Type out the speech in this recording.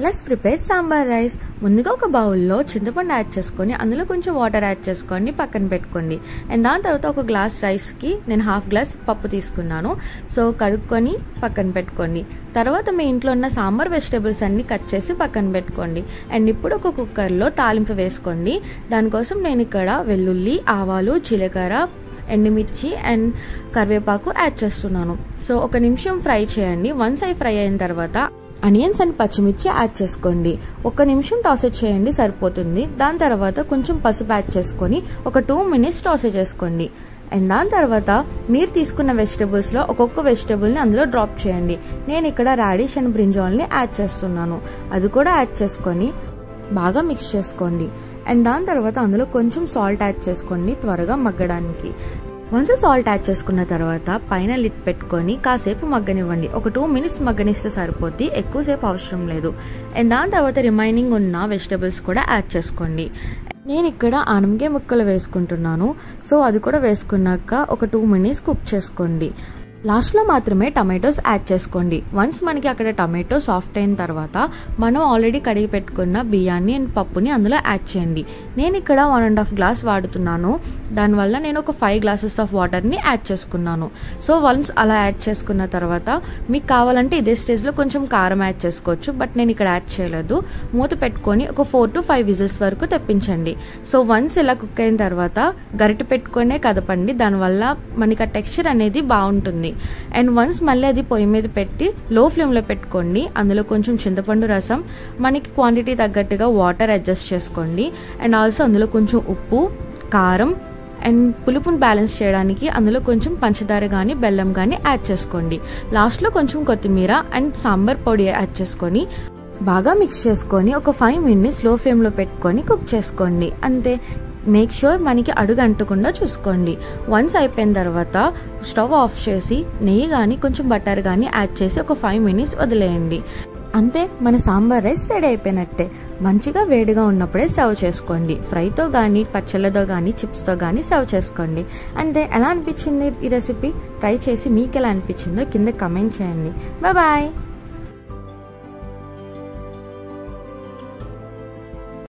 Let's prepare sambar rice. ముందుగా ఒక బౌల్లో చింతపండు యాడ్ చేసుకొని అందులో కొంచెం వాటర్ యాడ్ చేసుకొని పక్కన పెట్టుకోండి. అండ్ దాని తర్వాత ఒక గ్లాస్ రైస్కి నేను హాఫ్ గ్లాస్ పప్పు తీసుకున్నాను. సో కడుక్కొని పక్కన పెట్టుకోండి. తర్వాత మీ ఇంట్లో ఉన్న సాంబార్ వెజిటేబుల్స్ అన్ని కట్ చేసి పక్కన పెట్టుకోండి. అండ్ ఇప్పుడు ఒక కుక్కర్లో తాలింపు వేసుకోండి. దానికోసం నేను ఇక్కడ వెల్లుల్లి, ఆవాలు, జీలకర్ర, ఎండుమిర్చి అండ్ కరివేపాకు యాడ్ చేస్తున్నాను. సో ఒక నిమిషం ఫ్రై చేయండి. వన్స్ అవి ఫ్రై అయిన తర్వాత ఆనియన్స్ అండ్ పచ్చిమిర్చి యాడ్ చేసుకోండి. ఒక నిమిషం టాసెట్ చేయండి, సరిపోతుంది. దాని తర్వాత కొంచెం పసుపు యాడ్ చేసుకొని ఒక 2 minutes టాసెట్ చేసుకోండి. అండ్ దాని తర్వాత మీరు తీసుకున్న వెజిటేబుల్స్లో ఒక్కొక్క వెజిటేబుల్ని అందులో డ్రాప్ చేయండి. నేను ఇక్కడ రాడిష్ అండ్ బ్రింజాల్ని యాడ్ చేస్తున్నాను. అది కూడా యాడ్ చేసుకొని బాగా మిక్స్ చేసుకోండి. అండ్ దాని తర్వాత అందులో కొంచెం సాల్ట్ యాడ్ చేసుకోండి త్వరగా మగ్గడానికి. వన్స్ సాల్ట్ యాడ్ చేసుకున్న తర్వాత పైన లిడ్ పెట్టుకొని కాసేపు మగ్గనివ్వండి. ఒక 2 minutes మగ్గనిస్తే సరిపోద్ది, ఎక్కువసేపు అవసరం లేదు. అండ్ దాని తర్వాత రిమైనింగ్ ఉన్న వెజిటేబుల్స్ కూడా యాడ్ చేసుకోండి. నేను ఇక్కడ ఆనపకాయ ముక్కలు వేసుకుంటున్నాను. సో అది కూడా వేసుకున్నాక ఒక 2 minutes కుక్ చేసుకోండి. లాస్ట్లో మాత్రమే టమాటోస్ యాడ్ చేసుకోండి. వన్స్ మనకి అక్కడ టమాటో సాఫ్ట్ అయిన తర్వాత మనం ఆల్రెడీ కడిగి పెట్టుకున్న బియ్యాన్ని అండ్ పప్పుని అందులో యాడ్ చేయండి. నేను ఇక్కడ 1.5 glass వాడుతున్నాను. దానివల్ల నేను ఒక 5 glasses ఆఫ్ వాటర్ని యాడ్ చేసుకున్నాను. సో వన్స్ అలా యాడ్ చేసుకున్న తర్వాత మీకు కావాలంటే ఇదే స్టేజ్లో కొంచెం కారం యాడ్ చేసుకోవచ్చు. బట్ నేను ఇక్కడ యాడ్ చేయలేదు. మూత పెట్టుకొని ఒక 4 to 5 whistles వరకు తెప్పించండి. సో వన్స్ ఇలా కుక్ అయిన తర్వాత గరిటె పెట్టుకునే కదపండి. దానివల్ల మనకి ఆ టెక్స్చర్ అనేది బాగుంటుంది. అండ్ వన్స్ మళ్ళీ అది పొయ్యి మీద పెట్టి లో ఫ్లేమ్లో పెట్టుకోండి. అందులో కొంచెం చింతపండు రసం, మనకి క్వాంటిటీ తగ్గట్టుగా వాటర్ అడ్జస్ట్ చేసుకోండి. అండ్ ఆల్సో అందులో కొంచెం ఉప్పు, కారం అండ్ పులుపుని బ్యాలెన్స్ చేయడానికి అందులో కొంచెం పంచదార కానీ బెల్లం కానీ యాడ్ చేసుకోండి. లాస్ట్లో కొంచెం కొత్తిమీర అండ్ సాంబార్ పొడి యాడ్ చేసుకొని బాగా మిక్స్ చేసుకొని ఒక 5 minutes లో ఫ్లేమ్లో పెట్టుకొని కుక్ చేసుకోండి. అంతే. మేక్ ష్యూర్ మనకి అడుగు అంటకుండా చూసుకోండి. వన్స్ అయిపోయిన తర్వాత స్టవ్ ఆఫ్ చేసి నెయ్యి కానీ కొంచెం బటర్ కానీ యాడ్ చేసి ఒక 5 minutes వదిలేయండి. అంతే, మన సాంబార్ రైస్ రెడీ అయిపోయినట్టే. మంచిగా వేడిగా ఉన్నప్పుడే సర్వ్ చేసుకోండి. ఫ్రైతో కానీ, పచ్చళ్ళతో కానీ, చిప్స్తో కానీ సర్వ్ చేసుకోండి. అంతే. ఎలా అనిపించింది ఈ రెసిపీ? ట్రై చేసి మీకు ఎలా అనిపించిందో కింద కమెంట్ చేయండి. బాయ్.